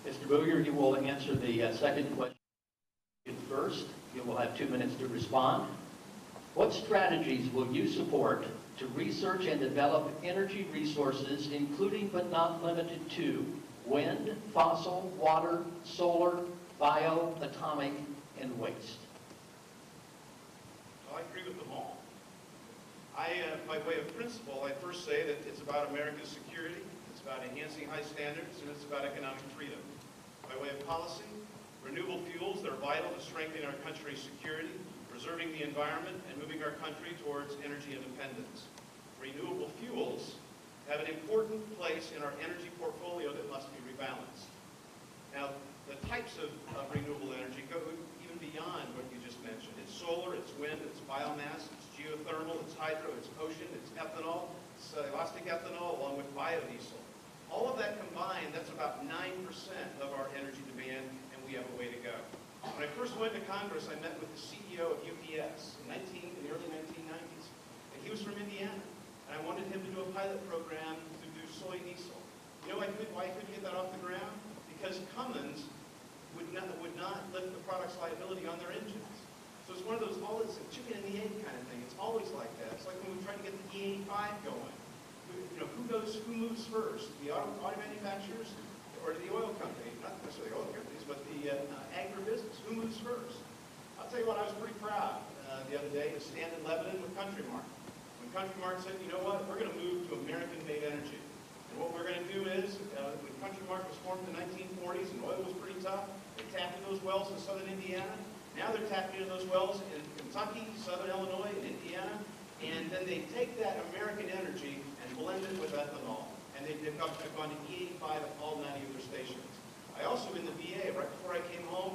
Mr. Booyer, you will answer the second question first. You will have 2 minutes to respond. What strategies will you support to research and develop energy resources, including but not limited to wind, fossil, water, solar, bio, atomic, and waste? Well, I agree with them all. By way of principle, I first say that it's about America's security, it's about enhancing high standards, and it's about economic freedom. By way of policy, renewable fuels that are vital to strengthening our country's security, preserving the environment, and moving our country towards energy independence. Renewable fuels have an important place in our energy portfolio that must be rebalanced. Now, the types of renewable energy go even beyond what you just mentioned. It's solar, it's wind, it's biomass, it's geothermal, it's hydro, it's ocean, it's ethanol, it's elastic ethanol, along with biodiesel. All of that combined, that's about 9% of our energy demand, and we have a way to go. When I first went to Congress, I met with the CEO of UPS in the early 1990s, and he was from Indiana. And I wanted him to do a pilot program to do soy diesel. You know why he couldn't get that off the ground? Because Cummins would not lift the product's liability on their engines. So it's one of those, it's a chicken and the egg kind of thing. It's always like that. It's like when we try to get the E85 going. Who moves first? The auto manufacturers or the oil company? Not necessarily oil companies, but the agribusiness. Who moves first? I'll tell you what, I was pretty proud the other day to stand in Lebanon with Country Mark. When Country Mark said, you know what, we're going to move to American-made energy. And what we're going to do is, when Country Mark was formed in the 1940s and oil was pretty tough, they tapped into those wells in southern Indiana. Now they're tapping into those wells in Kentucky, southern Illinois, and Indiana. And then they take that American energy and blend it with ethanol. And they've gone to E85 at all 90 of their stations. I also, in the VA, right before I came home,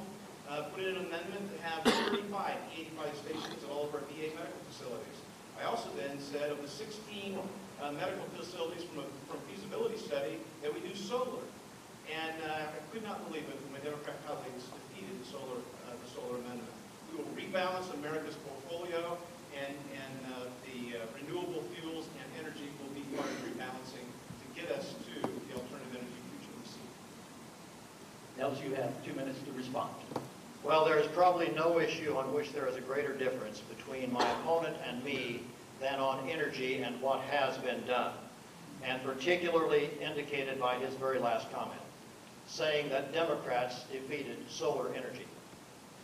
put in an amendment to have 35 E85 stations at all of our VA medical facilities. I also then said of the 16 medical facilities from feasibility study that we do solar. And I could not believe it when my Democrat colleagues defeated the solar amendment. We will rebalance America's portfolio, and the renewable fuels and energy will be part of rebalancing to get us to the alternative energy future we see. Nels, you have 2 minutes to respond. Well, there is probably no issue on which there is a greater difference between my opponent and me than on energy and what has been done, and particularly indicated by his very last comment, saying that Democrats defeated solar energy.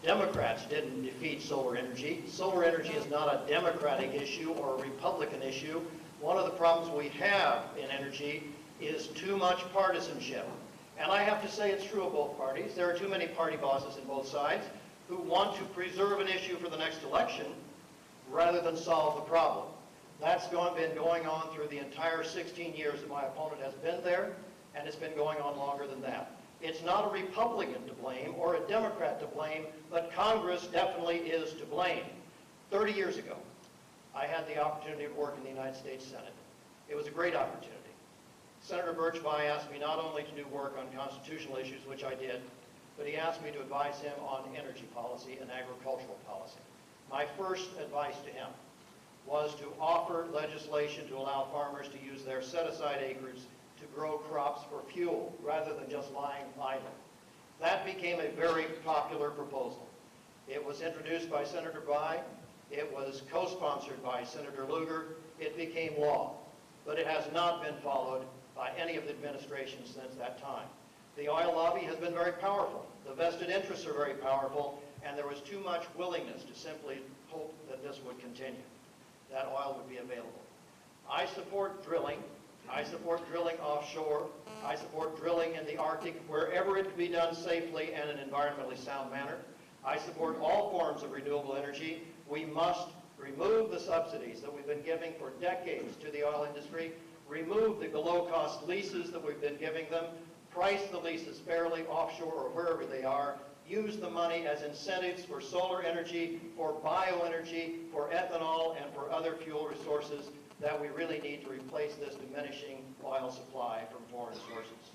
Democrats didn't defeat solar energy. Solar energy is not a Democratic issue or a Republican issue. One of the problems we have in energy is too much partisanship. And I have to say it's true of both parties. There are too many party bosses in both sides who want to preserve an issue for the next election rather than solve the problem. That's been going on through the entire 16 years that my opponent has been there, and it's been going on longer than that. It's not a Republican to blame or a Democrat to blame, but Congress definitely is to blame. 30 years ago, I had the opportunity to work in the United States Senate. It was a great opportunity. Senator Birchby asked me not only to do work on constitutional issues, which I did, but he asked me to advise him on energy policy and agricultural policy. My first advice to him was to offer legislation to allow farmers to use their set-aside acres to grow crops for fuel rather than just lying idle. That became a very popular proposal. It was introduced by Senator By. It was co-sponsored by Senator Lugar. It became law, but it has not been followed by any of the administrations since that time. The oil lobby has been very powerful. The vested interests are very powerful, and there was too much willingness to simply hope that this would continue, that oil would be available. I support drilling. I support drilling offshore. I support drilling in the Arctic wherever it can be done safely and in an environmentally sound manner. I support all forms of renewable energy. We must remove the subsidies that we've been giving for decades to the oil industry, remove the below-cost leases that we've been giving them, price the leases fairly offshore or wherever they are, use the money as incentives for solar energy, for bioenergy, for ethanol, and for other fuel resources that we really need to replace this diminishing oil supply from foreign sources.